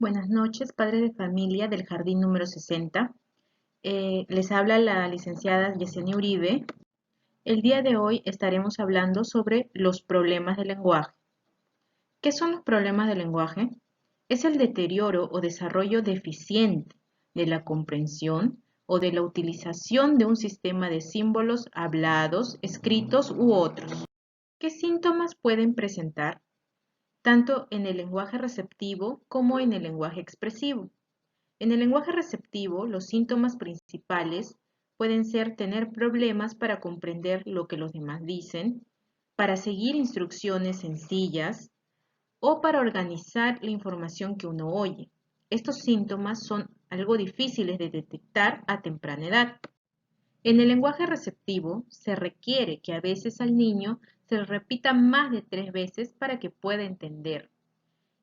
Buenas noches, padres de familia del jardín número 60. Les habla la licenciada Yesenia Uribe. El día de hoy estaremos hablando sobre los problemas del lenguaje. ¿Qué son los problemas del lenguaje? Es el deterioro o desarrollo deficiente de la comprensión o de la utilización de un sistema de símbolos hablados, escritos u otros. ¿Qué síntomas pueden presentar? Tanto en el lenguaje receptivo como en el lenguaje expresivo. En el lenguaje receptivo, los síntomas principales pueden ser tener problemas para comprender lo que los demás dicen, para seguir instrucciones sencillas o para organizar la información que uno oye. Estos síntomas son algo difíciles de detectar a temprana edad. En el lenguaje receptivo se requiere que a veces al niño se le repita más de 3 veces para que pueda entender.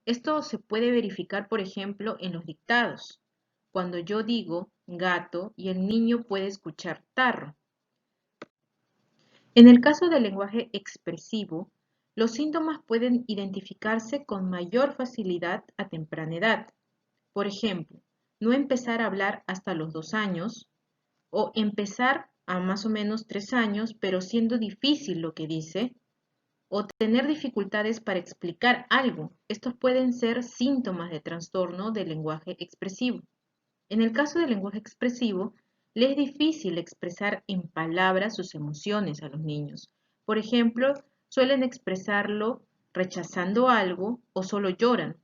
Esto se puede verificar, por ejemplo, en los dictados, cuando yo digo gato y el niño puede escuchar tarro. En el caso del lenguaje expresivo, los síntomas pueden identificarse con mayor facilidad a temprana edad. Por ejemplo, no empezar a hablar hasta los 2 años o empezar a más o menos 3 años, pero siendo difícil lo que dice, o tener dificultades para explicar algo. Estos pueden ser síntomas de trastorno del lenguaje expresivo. En el caso del lenguaje expresivo, le es difícil expresar en palabras sus emociones a los niños. Por ejemplo, suelen expresarlo rechazando algo o solo lloran.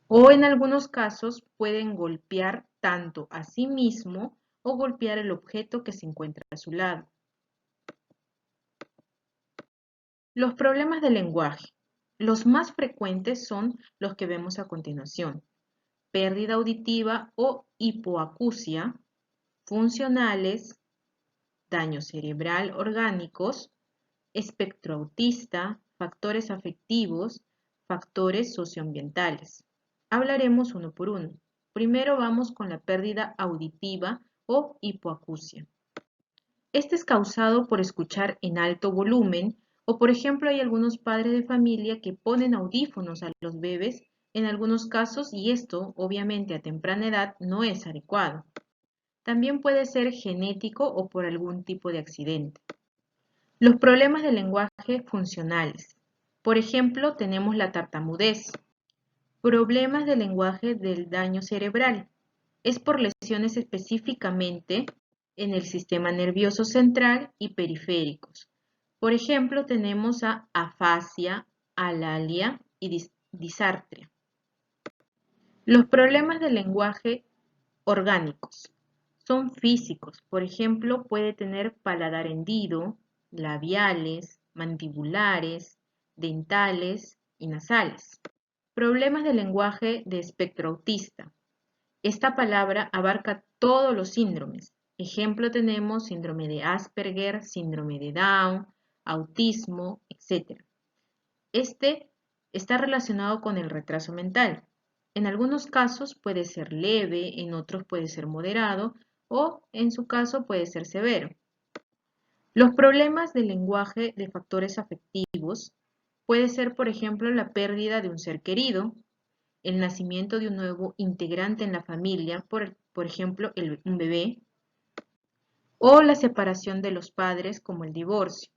O en algunos casos pueden golpear tanto a sí mismo o golpear el objeto que se encuentra a su lado. Los problemas del lenguaje. Los más frecuentes son los que vemos a continuación: pérdida auditiva o hipoacusia, funcionales, daño cerebral orgánicos, espectro autista, factores afectivos, factores socioambientales. Hablaremos uno por uno. Primero vamos con la pérdida auditiva o hipoacusia. Este es causado por escuchar en alto volumen o, por ejemplo, hay algunos padres de familia que ponen audífonos a los bebés en algunos casos y esto, obviamente, a temprana edad no es adecuado. También puede ser genético o por algún tipo de accidente. Los problemas del lenguaje funcionales. Por ejemplo, tenemos la tartamudez. Problemas del lenguaje del daño cerebral. Es por lesiones específicamente en el sistema nervioso central y periféricos. Por ejemplo, tenemos a afasia, alalia y disartria. Los problemas del lenguaje orgánicos son físicos. Por ejemplo, puede tener paladar hendido, labiales, mandibulares, dentales y nasales. Problemas del lenguaje de espectro autista. Esta palabra abarca todos los síndromes. Ejemplo tenemos síndrome de Asperger, síndrome de Down, autismo, etc. Este está relacionado con el retraso mental. En algunos casos puede ser leve, en otros puede ser moderado o en su caso puede ser severo. Los problemas del lenguaje de factores afectivos puede ser, por ejemplo, la pérdida de un ser querido, el nacimiento de un nuevo integrante en la familia, por ejemplo, un bebé, o la separación de los padres como el divorcio.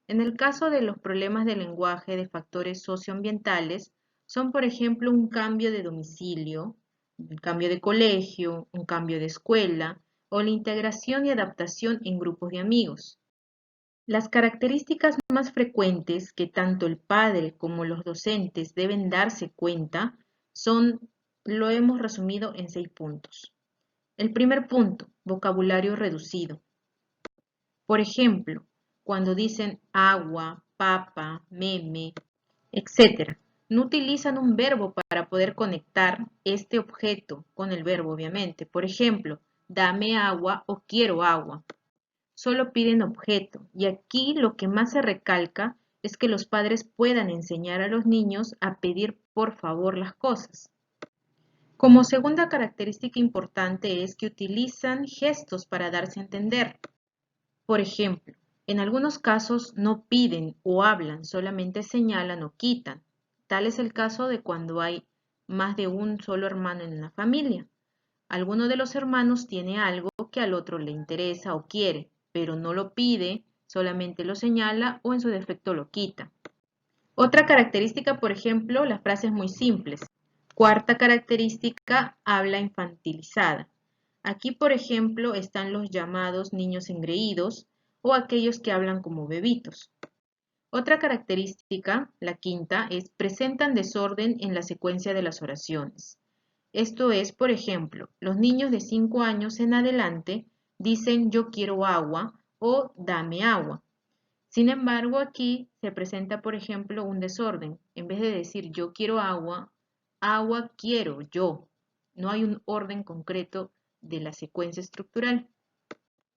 En el caso de los problemas de lenguaje de factores socioambientales, son por ejemplo un cambio de domicilio, un cambio de colegio, un cambio de escuela o la integración y adaptación en grupos de amigos. Las características más frecuentes que tanto el padre como los docentes deben darse cuenta lo hemos resumido en 6 puntos. El primer punto, vocabulario reducido. Por ejemplo, cuando dicen agua, papa, meme, etc., no utilizan un verbo para poder conectar este objeto con el verbo, obviamente. Por ejemplo, dame agua o quiero agua. Solo piden objeto y aquí lo que más se recalca es que los padres puedan enseñar a los niños a pedir por favor las cosas. Como segunda característica importante es que utilizan gestos para darse a entender. Por ejemplo, en algunos casos no piden o hablan, solamente señalan o quitan. Tal es el caso de cuando hay más de un solo hermano en una familia. Alguno de los hermanos tiene algo que al otro le interesa o quiere, pero no lo pide, solamente lo señala o en su defecto lo quita. Otra característica, por ejemplo, las frases muy simples. Cuarta característica, habla infantilizada. Aquí, por ejemplo, están los llamados niños engreídos o aquellos que hablan como bebitos. Otra característica, la quinta, es presentan desorden en la secuencia de las oraciones. Esto es, por ejemplo, los niños de 5 años en adelante dicen yo quiero agua o dame agua. Sin embargo, aquí se presenta, por ejemplo, un desorden. En vez de decir yo quiero agua, agua quiero yo. No hay un orden concreto de la secuencia estructural.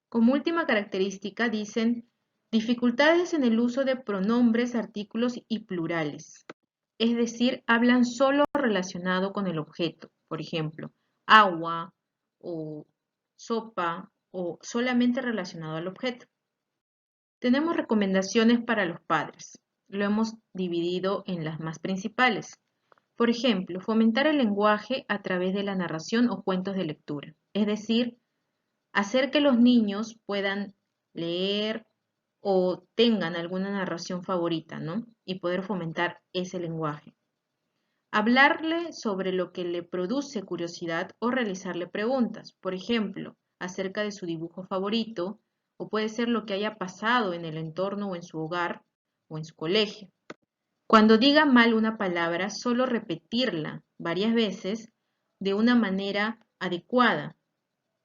Como última característica dicen dificultades en el uso de pronombres, artículos y plurales. Es decir, hablan solo relacionado con el objeto. Por ejemplo, agua o sopa o solamente relacionado al objeto. Tenemos recomendaciones para los padres. Lo hemos dividido en las más principales. Por ejemplo, fomentar el lenguaje a través de la narración o cuentos de lectura. Es decir, hacer que los niños puedan leer o tengan alguna narración favorita, ¿no? Y poder fomentar ese lenguaje. Hablarle sobre lo que le produce curiosidad o realizarle preguntas. Por ejemplo, acerca de su dibujo favorito, o puede ser lo que haya pasado en el entorno o en su hogar o en su colegio. Cuando diga mal una palabra, solo repetirla varias veces de una manera adecuada.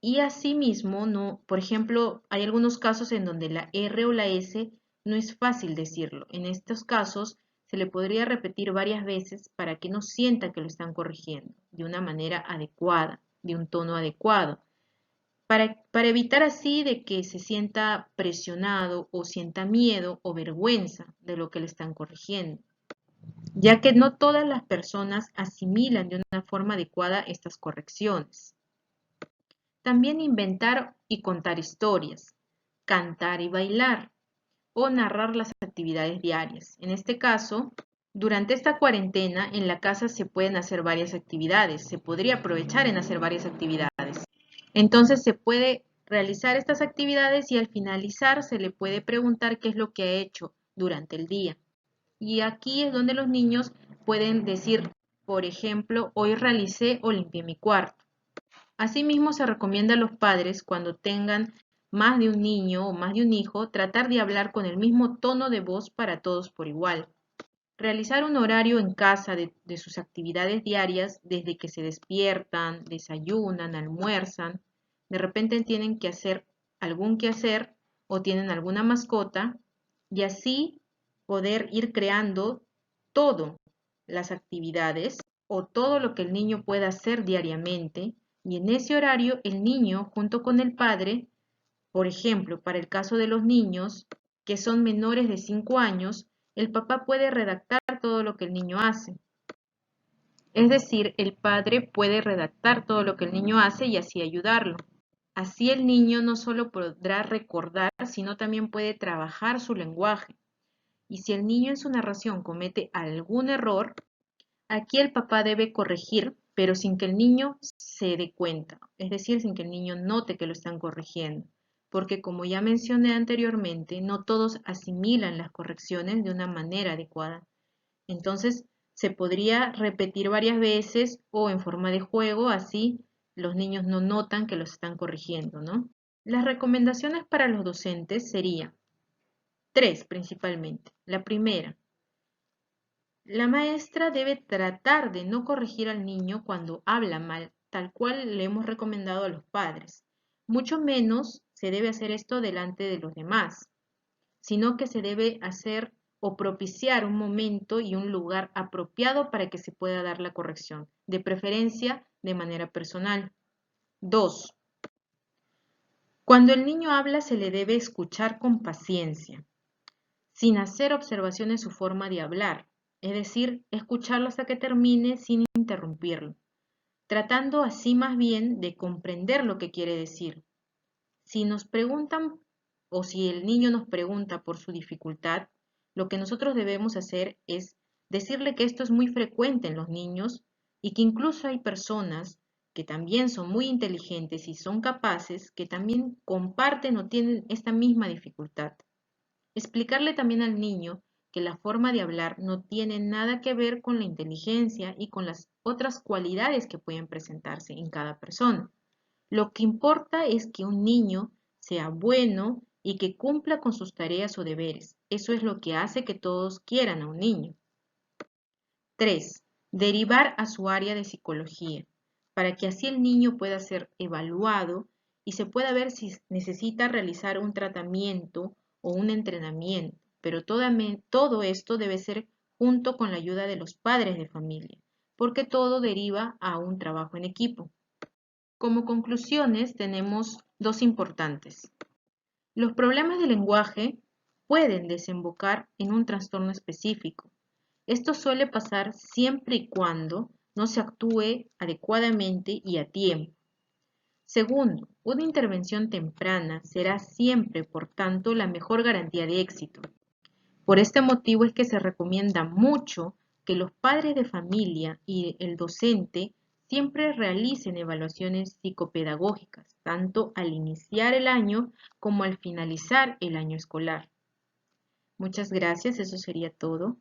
Y asimismo, no, por ejemplo, hay algunos casos en donde la R o la S no es fácil decirlo. En estos casos se le podría repetir varias veces para que no sienta que lo están corrigiendo de una manera adecuada, de un tono adecuado para evitar así de que se sienta presionado o sienta miedo o vergüenza de lo que le están corrigiendo, ya que no todas las personas asimilan de una forma adecuada estas correcciones. También inventar y contar historias, cantar y bailar o narrar las actividades diarias. En este caso, durante esta cuarentena en la casa se pueden hacer varias actividades, se podría aprovechar en hacer varias actividades. Entonces se puede realizar estas actividades y al finalizar se le puede preguntar qué es lo que ha hecho durante el día. Y aquí es donde los niños pueden decir, por ejemplo, hoy realicé o limpié mi cuarto. Asimismo, se recomienda a los padres, cuando tengan más de un niño o más de un hijo, tratar de hablar con el mismo tono de voz para todos por igual. Realizar un horario en casa de sus actividades diarias desde que se despiertan, desayunan, almuerzan, de repente tienen que hacer algún quehacer o tienen alguna mascota y así poder ir creando todo las actividades o todo lo que el niño pueda hacer diariamente y en ese horario el niño junto con el padre, por ejemplo, para el caso de los niños que son menores de 5 años, el papá puede redactar todo lo que el niño hace. Es decir, el padre puede redactar todo lo que el niño hace y así ayudarlo. Así el niño no solo podrá recordar, sino también puede trabajar su lenguaje. Y si el niño en su narración comete algún error, aquí el papá debe corregir, pero sin que el niño se dé cuenta, es decir, sin que el niño note que lo están corrigiendo, porque como ya mencioné anteriormente, no todos asimilan las correcciones de una manera adecuada. Entonces, se podría repetir varias veces o en forma de juego, así los niños no notan que los están corrigiendo, ¿no? Las recomendaciones para los docentes serían tres principalmente. La primera, la maestra debe tratar de no corregir al niño cuando habla mal, tal cual le hemos recomendado a los padres. Mucho menos se debe hacer esto delante de los demás, sino que se debe hacer o propiciar un momento y un lugar apropiado para que se pueda dar la corrección, de preferencia de manera personal. 2. Cuando el niño habla se le debe escuchar con paciencia, sin hacer observaciones su forma de hablar, es decir, escucharlo hasta que termine sin interrumpirlo, tratando así más bien de comprender lo que quiere decir. Si nos preguntan o si el niño nos pregunta por su dificultad, lo que nosotros debemos hacer es decirle que esto es muy frecuente en los niños y que incluso hay personas que también son muy inteligentes y son capaces, que también comparten o tienen esta misma dificultad. Explicarle también al niño que la forma de hablar no tiene nada que ver con la inteligencia y con las otras cualidades que pueden presentarse en cada persona. Lo que importa es que un niño sea bueno y que cumpla con sus tareas o deberes. Eso es lo que hace que todos quieran a un niño. 3. Derivar a su área de psicología, para que así el niño pueda ser evaluado y se pueda ver si necesita realizar un tratamiento o un entrenamiento. Pero todo esto debe ser junto con la ayuda de los padres de familia, porque todo deriva a un trabajo en equipo. Como conclusiones tenemos dos importantes. Los problemas de lenguaje pueden desembocar en un trastorno específico. Esto suele pasar siempre y cuando no se actúe adecuadamente y a tiempo. Segundo, una intervención temprana será siempre, por tanto, la mejor garantía de éxito. Por este motivo es que se recomienda mucho que los padres de familia y el docente siempre realicen evaluaciones psicopedagógicas, tanto al iniciar el año como al finalizar el año escolar. Muchas gracias, eso sería todo.